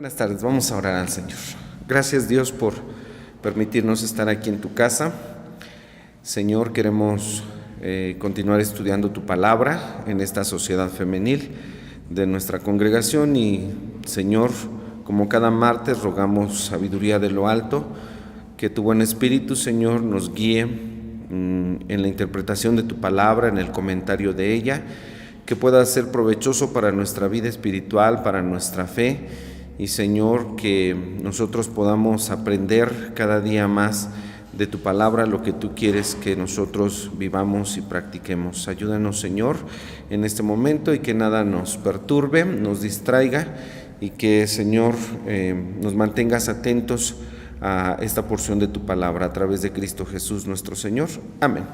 Buenas tardes, vamos a orar al Señor. Gracias Dios por permitirnos estar aquí en tu casa. Señor, queremos continuar estudiando tu palabra en esta sociedad femenil de nuestra congregación y Señor, como cada martes rogamos sabiduría de lo alto, que tu buen espíritu Señor nos guíe en la interpretación de tu palabra, en el comentario de ella, que pueda ser provechoso para nuestra vida espiritual, para nuestra fe. Y Señor, que nosotros podamos aprender cada día más de tu palabra, lo que tú quieres que nosotros vivamos y practiquemos. Ayúdanos, Señor, en este momento y que nada nos perturbe, nos distraiga y que, Señor, nos mantengas atentos a esta porción de tu palabra a través de Cristo Jesús nuestro Señor. Amén.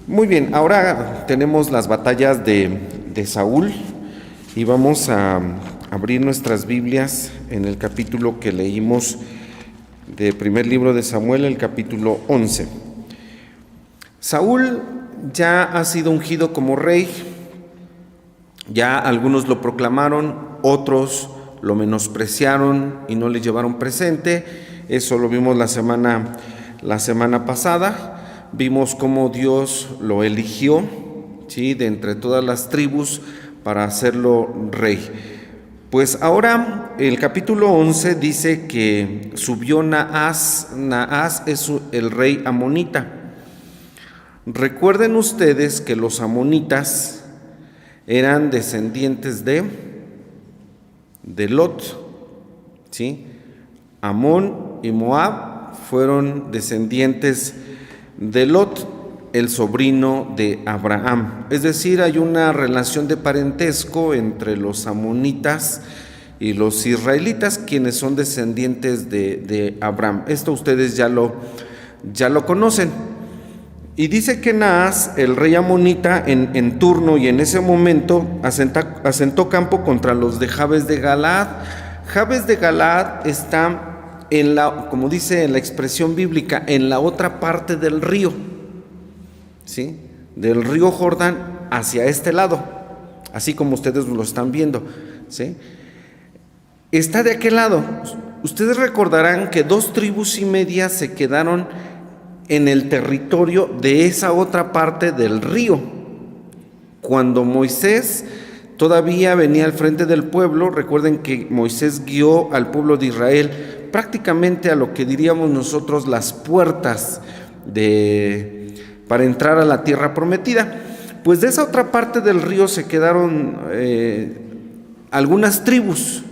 Muy bien, ahora tenemos las batallas de Saúl y vamos a abrir nuestras Biblias en el capítulo que leímos del primer libro de Samuel, el capítulo 11. Saúl ya ha sido ungido como rey, ya algunos lo proclamaron, otros lo menospreciaron y no le llevaron presente. Eso lo vimos la semana pasada. Vimos cómo Dios lo eligió, ¿sí?, de entre todas las tribus para hacerlo rey. Pues ahora el capítulo 11 dice que subió Naas. Naas es el rey amonita. Recuerden ustedes que los amonitas eran descendientes de Lot, ¿sí? Amón y Moab fueron descendientes de Lot, el sobrino de Abraham. Es decir, hay una relación de parentesco entre los amonitas y los israelitas, quienes son descendientes de Abraham. Esto ustedes ya lo conocen. Y dice que Naas, el rey amonita, en turno y en ese momento asentó campo contra los de Jabes de Galaad. Jabes de Galaad está como dice la expresión bíblica, en la otra parte del río, ¿sí?, del río Jordán hacia este lado, así como ustedes lo están viendo, ¿sí? Está de aquel lado. Ustedes recordarán que 2 tribus y media se quedaron en el territorio de esa otra parte del río. Cuando Moisés todavía venía al frente del pueblo, recuerden que Moisés guió al pueblo de Israel prácticamente a lo que diríamos nosotros las puertas para entrar a la tierra prometida. Pues de esa otra parte del río se quedaron algunas tribus,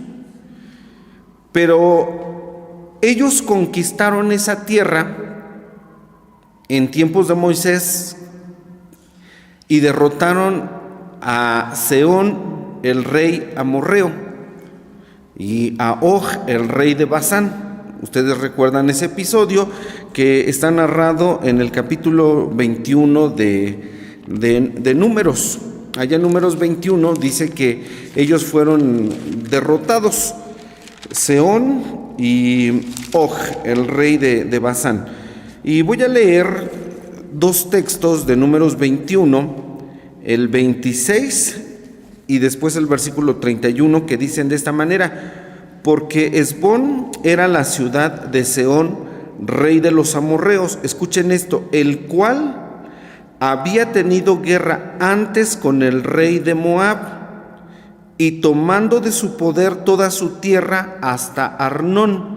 pero ellos conquistaron esa tierra en tiempos de Moisés y derrotaron a Sehón, el rey amorreo, y a Og, el rey de Basán. Ustedes recuerdan ese episodio que está narrado en el capítulo 21 de Números. Allá en Números 21 dice que ellos fueron derrotados, Sehón y Og, el rey de Basán. Y voy a leer 2 textos de Números 21, el 26 y después el versículo 31, que dicen de esta manera: porque Hesbón era la ciudad de Sehón, rey de los amorreos. Escuchen esto: el cual había tenido guerra antes con el rey de Moab, y tomando de su poder toda su tierra hasta Arnón.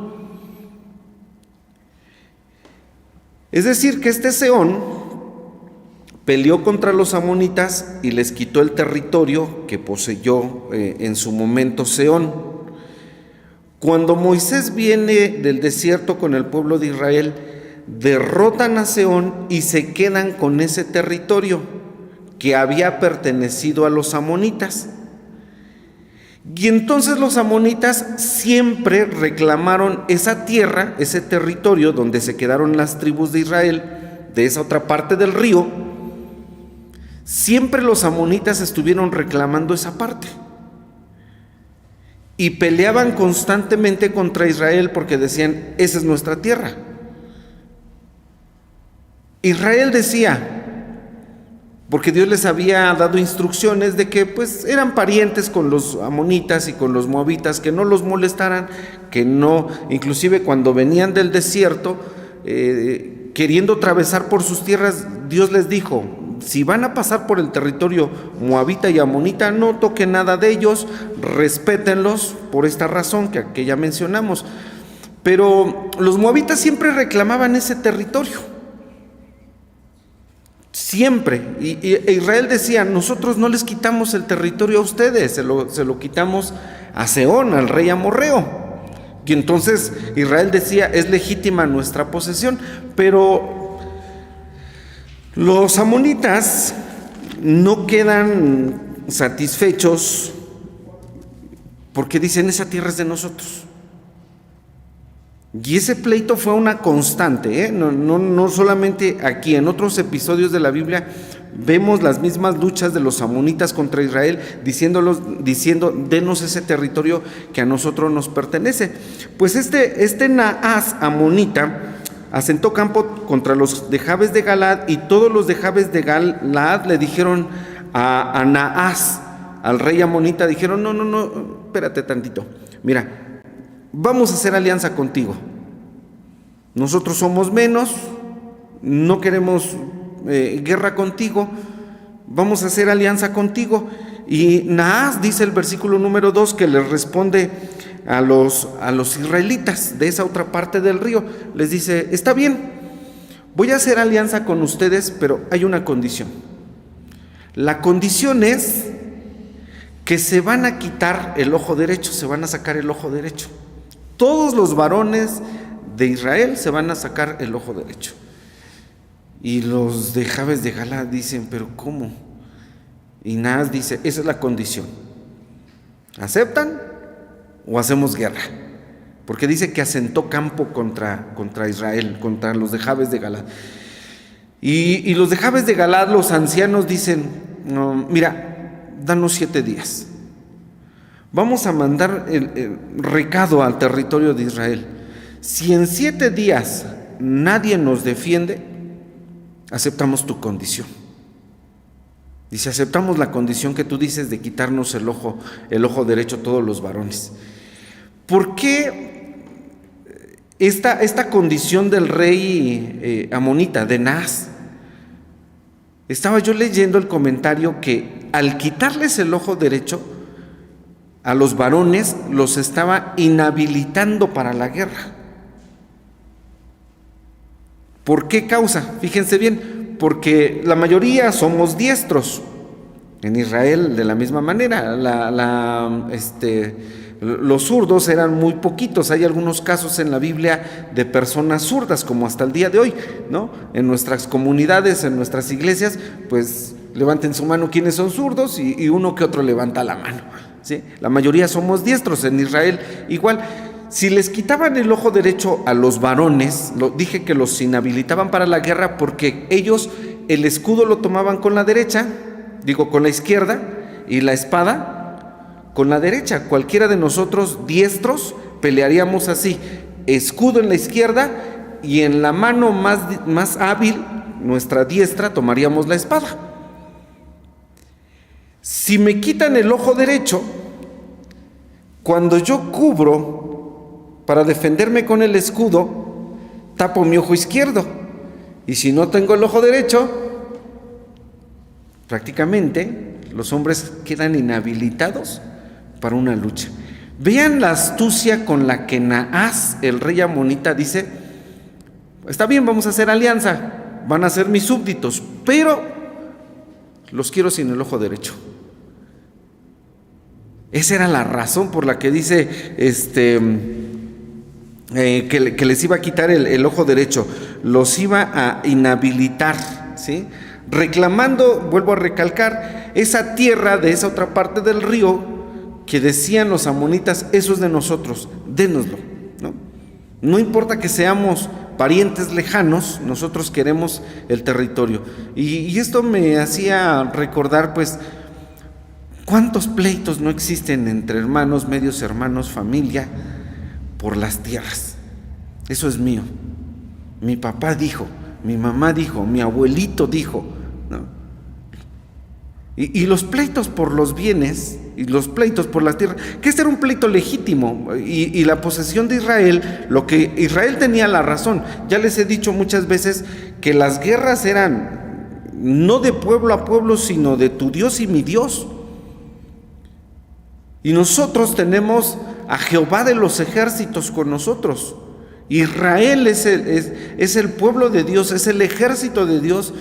Es decir, que este Sehón peleó contra los amonitas y les quitó el territorio que poseyó en su momento Sehón. Cuando Moisés viene del desierto con el pueblo de Israel, derrotan a Sehón y se quedan con ese territorio que había pertenecido a los amonitas. Y entonces los amonitas siempre reclamaron esa tierra, ese territorio donde se quedaron las tribus de Israel, de esa otra parte del río. Siempre los amonitas estuvieron reclamando esa parte y peleaban constantemente contra Israel porque decían: esa es nuestra tierra. Israel decía: porque Dios les había dado instrucciones de que pues eran parientes con los amonitas y con los moabitas, que no los molestaran, que no, inclusive cuando venían del desierto, queriendo atravesar por sus tierras, Dios les dijo: si van a pasar por el territorio moabita y amonita, no toquen nada de ellos, respétenlos por esta razón que ya mencionamos. Pero los moabitas siempre reclamaban ese territorio. Siempre. E Israel decía: nosotros no les quitamos el territorio a ustedes, se lo quitamos a Sehón, al rey amorreo. Y entonces Israel decía: es legítima nuestra posesión. Pero los amonitas no quedan satisfechos porque dicen: esa tierra es de nosotros. Y ese pleito fue una constante, no solamente aquí, en otros episodios de la Biblia vemos las mismas luchas de los amonitas contra Israel, diciendo: denos ese territorio que a nosotros nos pertenece. Pues este Naas amonita asentó campo contra los de Jabes de Galaad, y todos los de Jabes de Galaad le dijeron a Naas, al rey amonita, dijeron: no, espérate tantito, mira, vamos a hacer alianza contigo. Nosotros somos menos, no queremos guerra contigo, vamos a hacer alianza contigo. Y Naas, dice el versículo número 2, que les responde a los israelitas de esa otra parte del río, les dice: está bien, voy a hacer alianza con ustedes, pero hay una condición. La condición es que se van a quitar el ojo derecho, se van a sacar el ojo derecho. Todos los varones de Israel se van a sacar el ojo derecho. Y los de Jabes de Galaad dicen: ¿pero cómo? Y Naas dice: esa es la condición. ¿Aceptan o hacemos guerra? Porque dice que asentó campo contra Israel, contra los de Jabes de Galaad. Y los de Jabes de Galaad, los ancianos, dicen: no, mira, danos 7 días. Vamos a mandar el recado al territorio de Israel. Si en 7 días nadie nos defiende, aceptamos tu condición. Dice: aceptamos la condición que tú dices de quitarnos el ojo derecho a todos los varones. ¿Por qué esta condición del rey amonita, de Naas? Estaba yo leyendo el comentario que al quitarles el ojo derecho a los varones, los estaba inhabilitando para la guerra. ¿Por qué causa? Fíjense bien, porque la mayoría somos diestros. En Israel de la misma manera, los zurdos eran muy poquitos. Hay algunos casos en la Biblia de personas zurdas, como hasta el día de hoy, ¿no? En nuestras comunidades, en nuestras iglesias, pues levanten su mano quienes son zurdos, y uno que otro levanta la mano, ¿sí? La mayoría somos diestros. En Israel igual. Si les quitaban el ojo derecho a los varones, dije que los inhabilitaban para la guerra, porque ellos el escudo lo tomaban con la derecha, con la izquierda, y la espada con la derecha. Cualquiera de nosotros diestros pelearíamos así: escudo en la izquierda, y en la mano más hábil, nuestra diestra, tomaríamos la espada. Si me quitan el ojo derecho, cuando yo cubro para defenderme con el escudo, tapo mi ojo izquierdo, y si no tengo el ojo derecho, prácticamente los hombres quedan inhabilitados para una lucha. Vean la astucia con la que Naas, el rey amonita, dice: está bien, vamos a hacer alianza, van a ser mis súbditos, pero los quiero sin el ojo derecho. Esa era la razón por la que dice que les iba a quitar el ojo derecho, los iba a inhabilitar, ¿sí? Reclamando, vuelvo a recalcar, esa tierra de esa otra parte del río que decían los amonitas: eso es de nosotros, dénoslo, ¿no? No importa que seamos parientes lejanos, nosotros queremos el territorio. Y esto me hacía recordar, pues, cuántos pleitos no existen entre hermanos, medios hermanos, familia, por las tierras. Eso es mío. Mi papá dijo, mi mamá dijo, mi abuelito dijo, ¿no? Y los pleitos por los bienes y los pleitos por la tierra, que este era un pleito legítimo, y la posesión de Israel, lo que Israel tenía la razón. Ya les he dicho muchas veces que las guerras eran no de pueblo a pueblo, sino de tu Dios y mi Dios. Y nosotros tenemos a Jehová de los ejércitos con nosotros. Israel es el pueblo de Dios, es el ejército de Dios.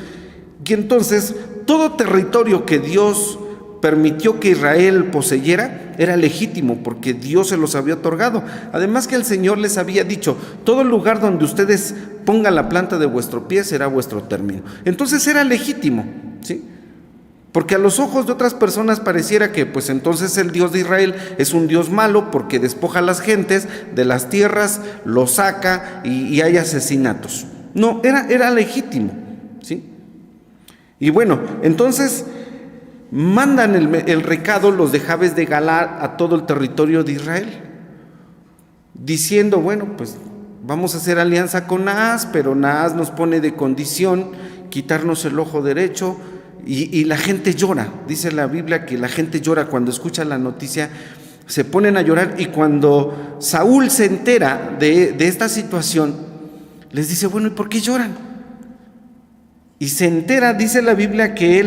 Y entonces todo territorio que Dios permitió que Israel poseyera era legítimo, porque Dios se los había otorgado. Además que el Señor les había dicho: todo lugar donde ustedes pongan la planta de vuestro pie será vuestro término. Entonces era legítimo, ¿sí? Porque a los ojos de otras personas pareciera que pues entonces el Dios de Israel es un Dios malo, porque despoja a las gentes de las tierras, los saca y hay asesinatos. No, era legítimo, ¿sí? Y bueno, entonces mandan el recado los de Jabes de Galaad a todo el territorio de Israel, diciendo: bueno, pues vamos a hacer alianza con Naas, pero Naas nos pone de condición quitarnos el ojo derecho. Y la gente llora. Dice la Biblia que la gente llora cuando escucha la noticia, se ponen a llorar. Y cuando Saúl se entera de esta situación, les dice: bueno, ¿y por qué lloran? Y se entera, dice la Biblia, que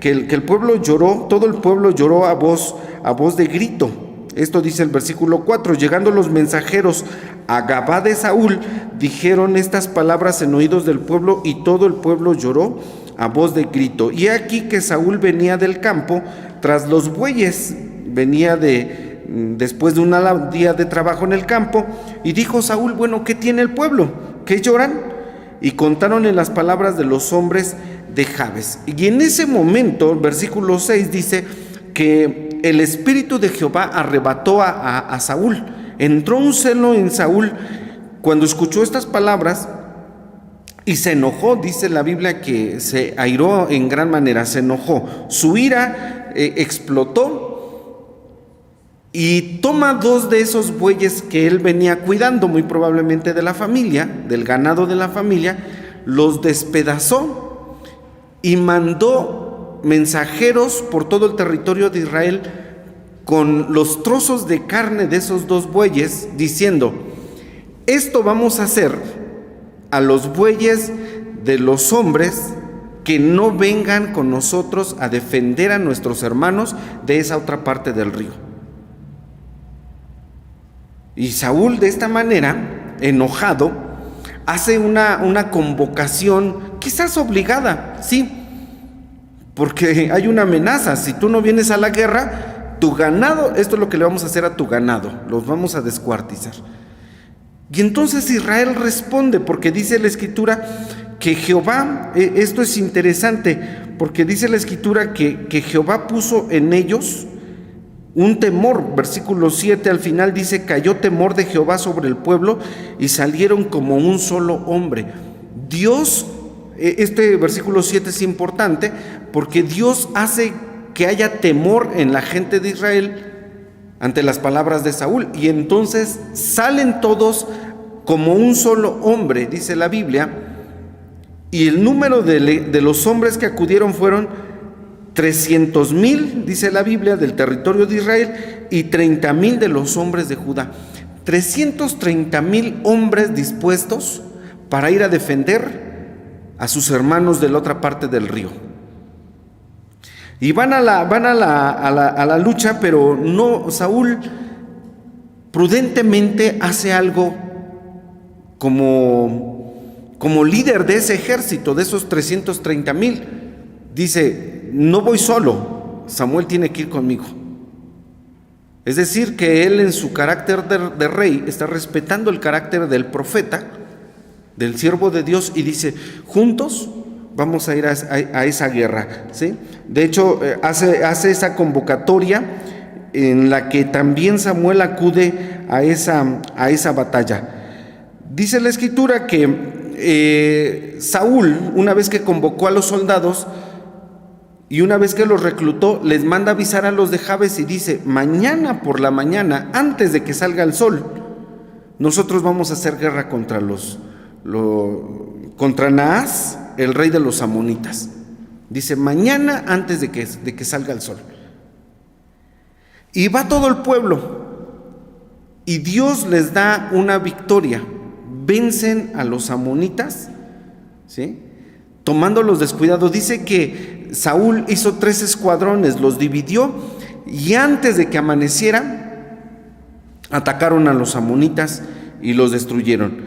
el pueblo lloró, todo el pueblo lloró a voz de grito. Esto dice el versículo 4: llegando los mensajeros a Gabá de Saúl, dijeron estas palabras en oídos del pueblo, y todo el pueblo lloró a voz de grito. Y aquí que Saúl venía del campo tras los bueyes, venía después de un día de trabajo en el campo, y dijo Saúl: bueno, ¿qué tiene el pueblo? ¿Qué lloran? Y contaronle las palabras de los hombres de Jabes. Y en ese momento, el versículo 6 dice que el espíritu de Jehová arrebató a Saúl. Entró un celo en Saúl cuando escuchó estas palabras, y se enojó. Dice la Biblia que se airó en gran manera, se enojó. Su ira explotó, y toma 2 de esos bueyes que él venía cuidando, muy probablemente de la familia, del ganado de la familia, los despedazó y mandó mensajeros por todo el territorio de Israel con los trozos de carne de esos 2 bueyes, diciendo: esto vamos a hacer a los bueyes de los hombres que no vengan con nosotros a defender a nuestros hermanos de esa otra parte del río. Y Saúl, de esta manera, enojado, hace una convocación, quizás obligada, sí, porque hay una amenaza: si tú no vienes a la guerra, tu ganado, esto es lo que le vamos a hacer a tu ganado, los vamos a descuartizar. Y entonces Israel responde, porque dice la Escritura que Jehová, esto es interesante, porque dice la Escritura que Jehová puso en ellos un temor. Versículo 7 al final dice: cayó temor de Jehová sobre el pueblo y salieron como un solo hombre. Dios, este versículo 7 es importante porque Dios hace que haya temor en la gente de Israel ante las palabras de Saúl, y entonces salen todos como un solo hombre, dice la Biblia, y el número de los hombres que acudieron fueron 300,000, dice la Biblia, del territorio de Israel, y 30,000 de los hombres de Judá. 330,000 hombres dispuestos para ir a defender a sus hermanos de la otra parte del río. Y van a la lucha, pero no, Saúl prudentemente hace algo como líder de ese ejército, de esos 330,000. Dice: no voy solo, Samuel tiene que ir conmigo. Es decir, que él, en su carácter de rey, está respetando el carácter del profeta, del siervo de Dios, y dice: juntos vamos a ir a esa guerra, ¿sí? De hecho, hace esa convocatoria en la que también Samuel acude a esa batalla. Dice la Escritura que Saúl, una vez que convocó a los soldados y una vez que los reclutó, les manda avisar a los de Jabes y dice: mañana por la mañana, antes de que salga el sol, nosotros vamos a hacer guerra contra Naas, el rey de los amonitas. Dice, mañana antes de que salga el sol. Y va todo el pueblo. Y Dios les da una victoria. Vencen a los amonitas, ¿sí?, tomándolos descuidados. Dice que Saúl hizo 3 escuadrones, los dividió, y antes de que amaneciera, atacaron a los amonitas y los destruyeron.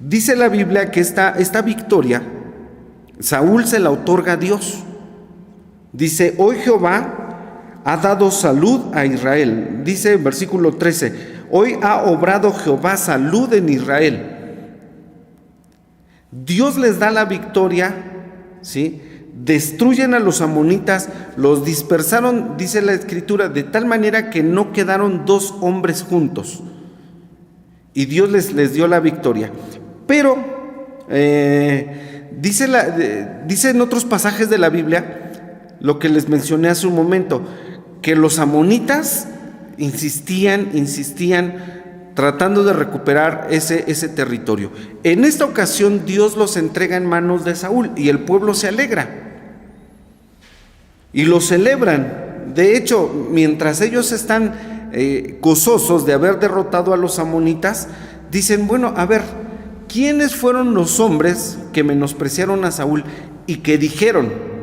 Dice la Biblia que esta victoria, Saúl se la otorga a Dios. Dice, hoy Jehová ha dado salud a Israel. Dice en versículo 13, hoy ha obrado Jehová salud en Israel. Dios les da la victoria, ¿sí? Destruyen a los amonitas, los dispersaron, dice la Escritura, de tal manera que no quedaron 2 hombres juntos. Y Dios les dio la victoria. Pero dice en otros pasajes de la Biblia, lo que les mencioné hace un momento, que los amonitas insistían, tratando de recuperar ese territorio. En esta ocasión Dios los entrega en manos de Saúl y el pueblo se alegra y lo celebran. De hecho, mientras ellos están gozosos de haber derrotado a los amonitas, dicen, bueno, a ver, ¿quiénes fueron los hombres que menospreciaron a Saúl y que dijeron,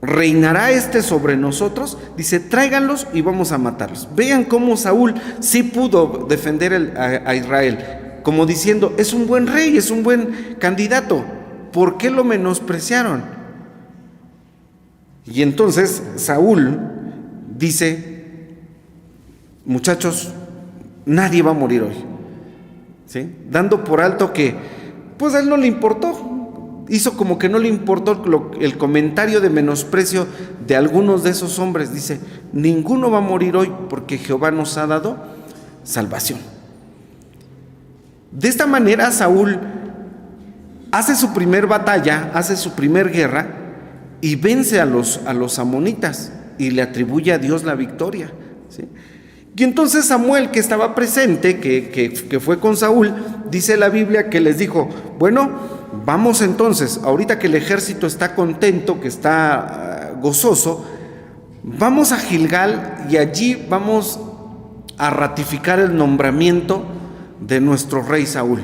¿reinará este sobre nosotros? Dice, tráiganlos y vamos a matarlos. Vean cómo Saúl sí pudo defender a Israel, como diciendo, es un buen rey, es un buen candidato. ¿Por qué lo menospreciaron? Y entonces Saúl dice, muchachos, nadie va a morir hoy, ¿sí? Dando por alto que, pues a él no le importó. Hizo como que no le importó el comentario de menosprecio de algunos de esos hombres. Dice, ninguno va a morir hoy porque Jehová nos ha dado salvación. De esta manera Saúl hace su primer batalla, hace su primer guerra y vence a los amonitas y le atribuye a Dios la victoria, ¿sí? Y entonces Samuel, que estaba presente, que fue con Saúl, dice la Biblia que les dijo, bueno, vamos entonces, ahorita que el ejército está contento, que está gozoso, vamos a Gilgal y allí vamos a ratificar el nombramiento de nuestro rey Saúl.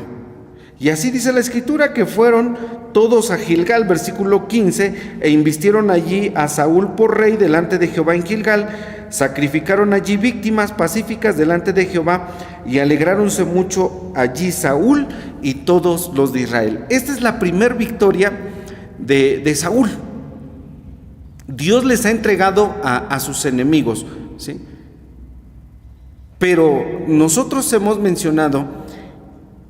Y así dice la Escritura que fueron todos a Gilgal, versículo 15, e invistieron allí a Saúl por rey delante de Jehová en Gilgal, sacrificaron allí víctimas pacíficas delante de Jehová y alegráronse mucho allí Saúl y todos los de Israel. Esta es la primer victoria de Saúl. Dios les ha entregado a sus enemigos, ¿sí? Pero nosotros hemos mencionado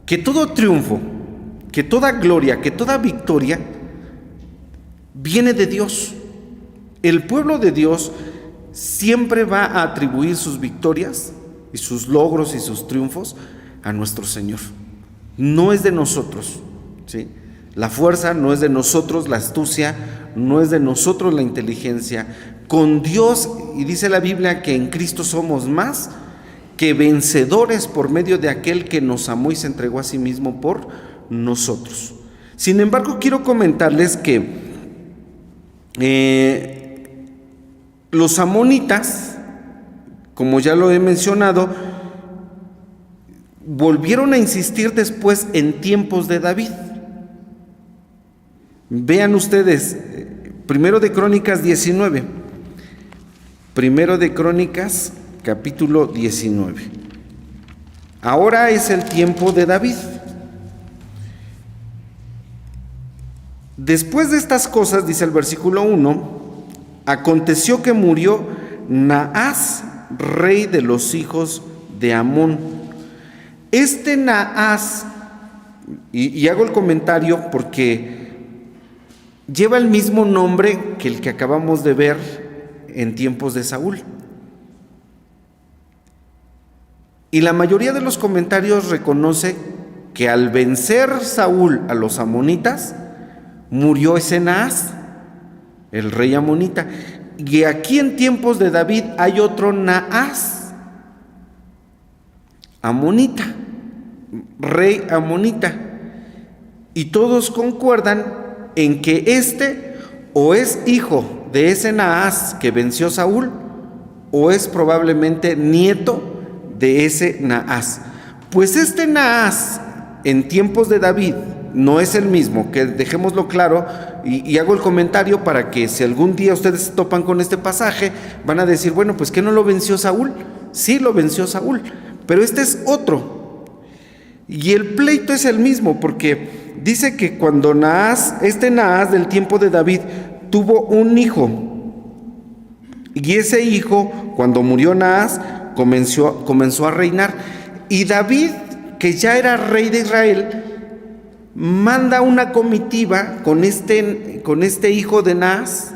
que todo triunfo, que toda gloria, que toda victoria viene de Dios. El pueblo de Dios siempre va a atribuir sus victorias y sus logros y sus triunfos a nuestro Señor. No es de nosotros, ¿sí? La fuerza no es de nosotros, la astucia no es de nosotros, la inteligencia. Con Dios, y dice la Biblia que en Cristo somos más que vencedores por medio de aquel que nos amó y se entregó a sí mismo por nosotros. Sin embargo, quiero comentarles que los amonitas, como ya lo he mencionado, volvieron a insistir después en tiempos de David. Vean ustedes, Primero de Crónicas 19. Primero de Crónicas, capítulo 19. Ahora es el tiempo de David. Después de estas cosas, dice el versículo 1, aconteció que murió Naas, rey de los hijos de Amón. Este Naas, y hago el comentario porque lleva el mismo nombre que el que acabamos de ver en tiempos de Saúl. Y la mayoría de los comentarios reconoce que al vencer Saúl a los amonitas, murió ese Naas, el rey amonita. Y aquí en tiempos de David hay otro Naas, amonita, rey amonita. Y todos concuerdan en que este o es hijo de ese Naas que venció Saúl, o es probablemente nieto de ese Naas. Pues este Naas en tiempos de David no es el mismo, que dejémoslo claro, y hago el comentario para que si algún día ustedes se topan con este pasaje, van a decir, bueno, pues ¿qué no lo venció Saúl? Sí lo venció Saúl, pero este es otro. Y el pleito es el mismo, porque dice que cuando este Naas del tiempo de David tuvo un hijo, y ese hijo, cuando murió Naas, comenzó a reinar. Y David, que ya era rey de Israel, manda una comitiva con este hijo de Naas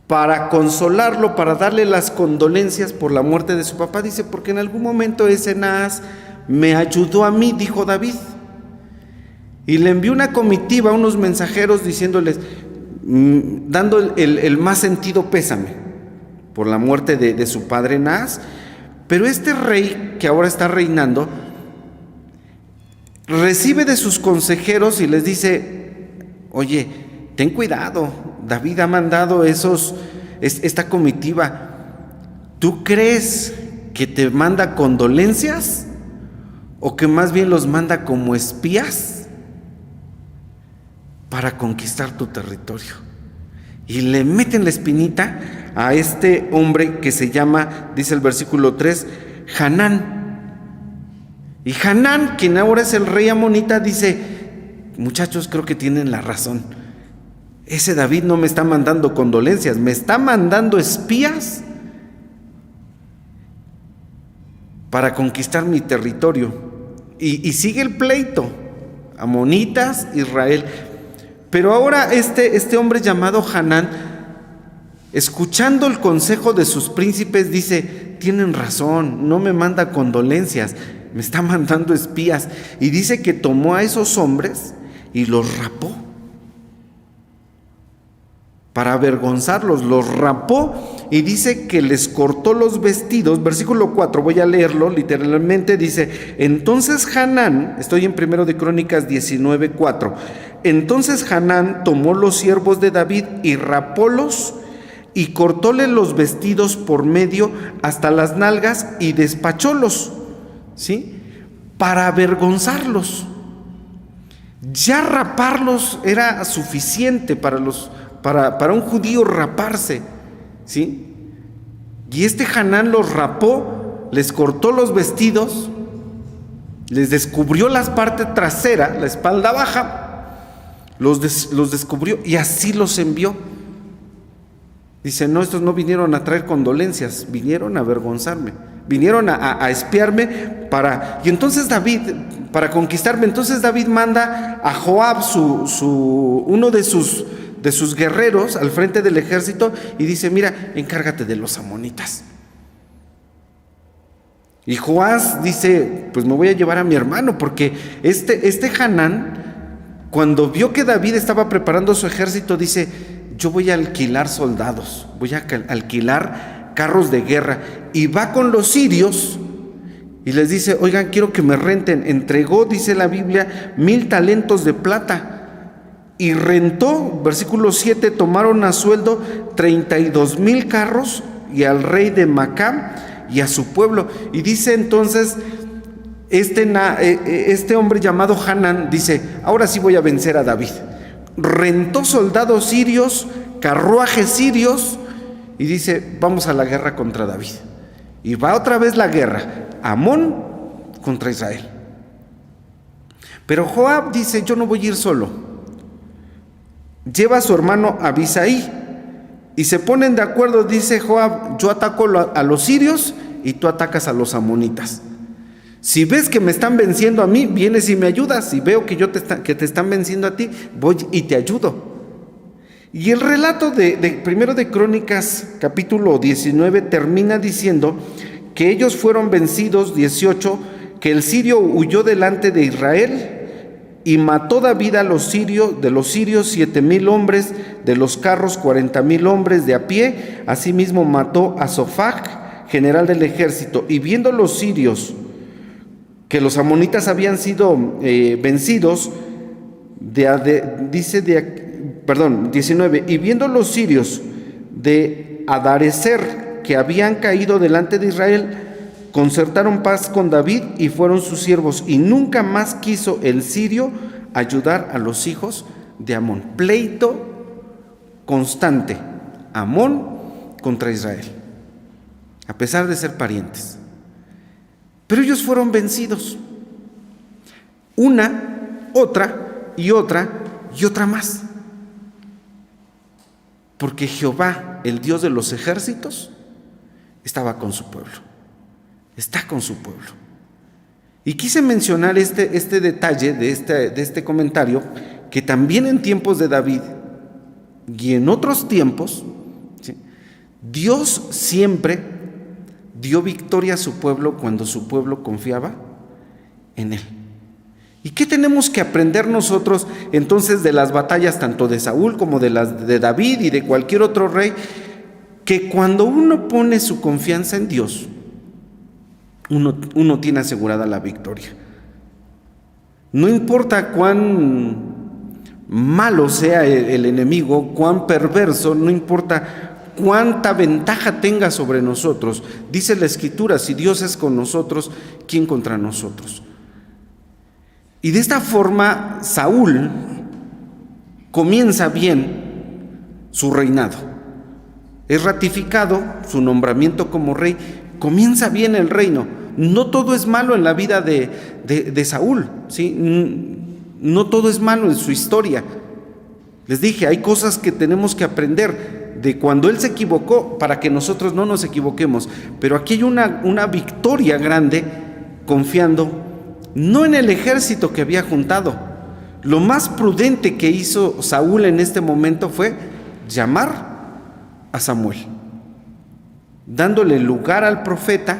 para consolarlo, para darle las condolencias por la muerte de su papá. Dice, porque en algún momento ese Naas me ayudó a mí, dijo David. Y le envió una comitiva, unos mensajeros diciéndoles, dando el más sentido pésame por la muerte de su padre Naas. Pero este rey que ahora está reinando recibe de sus consejeros y les dice, oye, ten cuidado, David ha mandado esta comitiva. ¿Tú crees que te manda condolencias o que más bien los manda como espías para conquistar tu territorio? Y le meten la espinita a este hombre que se llama, dice el versículo 3, Hanán. Y Hanán, quien ahora es el rey amonita, dice, muchachos, creo que tienen la razón. Ese David no me está mandando condolencias, me está mandando espías para conquistar mi territorio. Y sigue el pleito, amonitas, Israel. Pero ahora este hombre llamado Hanán, escuchando el consejo de sus príncipes, dice, tienen razón, no me manda condolencias, me está mandando espías. Y dice que tomó a esos hombres y los rapó para avergonzarlos, los rapó y dice que les cortó los vestidos. Versículo 4, voy a leerlo literalmente, dice, entonces Hanán, estoy en 1 de Crónicas 19:4, entonces Hanán tomó los siervos de David y rapólos y cortóle los vestidos por medio hasta las nalgas y despachólos, ¿sí? Para avergonzarlos. Ya raparlos era suficiente para un judío raparse, ¿sí? Y este Hanán los rapó, les cortó los vestidos, les descubrió la parte trasera, la espalda baja, los descubrió y así los envió. Dice, no, estos no vinieron a traer condolencias, vinieron a avergonzarme, vinieron a espiarme y entonces David, para conquistarme, entonces David manda a Joab, uno de sus guerreros al frente del ejército y dice, mira, encárgate de los amonitas. Y Joás dice, pues me voy a llevar a mi hermano, porque este Hanán, cuando vio que David estaba preparando su ejército, dice, yo voy a alquilar soldados, voy a alquilar carros de guerra. Y va con los sirios y les dice, oigan, quiero que me renten. Entregó, dice la Biblia, 1,000 talentos de plata. Y rentó, versículo 7, tomaron a sueldo 32,000 carros y al rey de Macá y a su pueblo. Y dice entonces, este hombre llamado Hanán, dice, ahora sí voy a vencer a David. Rentó soldados sirios, carruajes sirios, y dice, vamos a la guerra contra David. Y va otra vez la guerra, Amón contra Israel. Pero Joab dice, yo no voy a ir solo. Lleva a su hermano Abisai, y se ponen de acuerdo. Dice Joab, yo ataco a los sirios y tú atacas a los amonitas. Si ves que me están venciendo a mí, vienes y me ayudas. Si veo que te están venciendo a ti, voy y te ayudo. Y el relato de 1 de Crónicas, capítulo 19, termina diciendo que ellos fueron vencidos, 18, que el sirio huyó delante de Israel y mató David de los sirios 7,000 hombres, de los carros 40,000 hombres de a pie. Asimismo mató a Sofach, general del ejército. Y viendo los sirios que los amonitas habían sido vencidos, 19. Y viendo los sirios de Hadarezer que habían caído delante de Israel, concertaron paz con David y fueron sus siervos, y nunca más quiso el sirio ayudar a los hijos de Amón. Pleito constante, Amón contra Israel, a pesar de ser parientes. Pero ellos fueron vencidos, una, otra y otra y otra más, porque Jehová, el Dios de los ejércitos, estaba con su pueblo, está con su pueblo. Y quise mencionar este detalle de este comentario, que también en tiempos de David y en otros tiempos, ¿sí?, Dios siempre dio victoria a su pueblo cuando su pueblo confiaba en él. ¿Y qué tenemos que aprender nosotros entonces de las batallas tanto de Saúl como de las de David y de cualquier otro rey? Que cuando uno pone su confianza en Dios, uno tiene asegurada la victoria. No importa cuán malo sea el enemigo, cuán perverso, no importa cuánta ventaja tenga sobre nosotros. Dice la Escritura, si Dios es con nosotros, ¿quién contra nosotros? Y de esta forma Saúl comienza bien su reinado. Es ratificado su nombramiento como rey, comienza bien el reino. No todo es malo en la vida de Saúl, ¿sí? No todo es malo en su historia. Les dije, hay cosas que tenemos que aprender de cuando él se equivocó para que nosotros no nos equivoquemos. Pero aquí hay una victoria grande confiando no en el ejército que había juntado. Lo más prudente que hizo Saúl en este momento fue llamar a Samuel, dándole lugar al profeta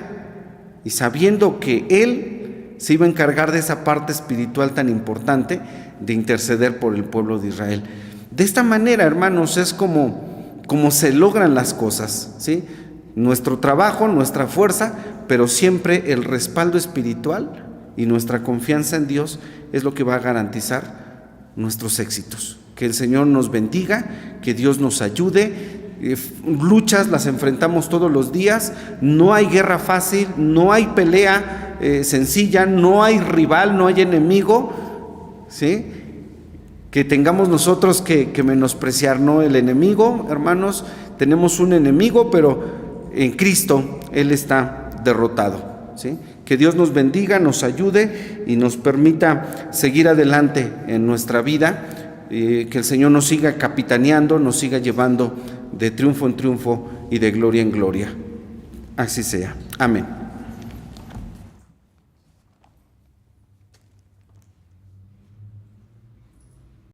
y sabiendo que él se iba a encargar de esa parte espiritual tan importante de interceder por el pueblo de Israel. De esta manera, hermanos, es como se logran las cosas, ¿sí? Nuestro trabajo, nuestra fuerza, pero siempre el respaldo espiritual y nuestra confianza en Dios es lo que va a garantizar nuestros éxitos. Que el Señor nos bendiga, que Dios nos ayude. Luchas las enfrentamos todos los días, no hay guerra fácil, no hay pelea sencilla, no hay rival, no hay enemigo, ¿sí?, que tengamos nosotros que menospreciar. No, el enemigo, hermanos, tenemos un enemigo, pero en Cristo Él está derrotado, ¿sí? Que Dios nos bendiga, nos ayude y nos permita seguir adelante en nuestra vida, que el Señor nos siga capitaneando, nos siga llevando de triunfo en triunfo y de gloria en gloria. Así sea. Amén.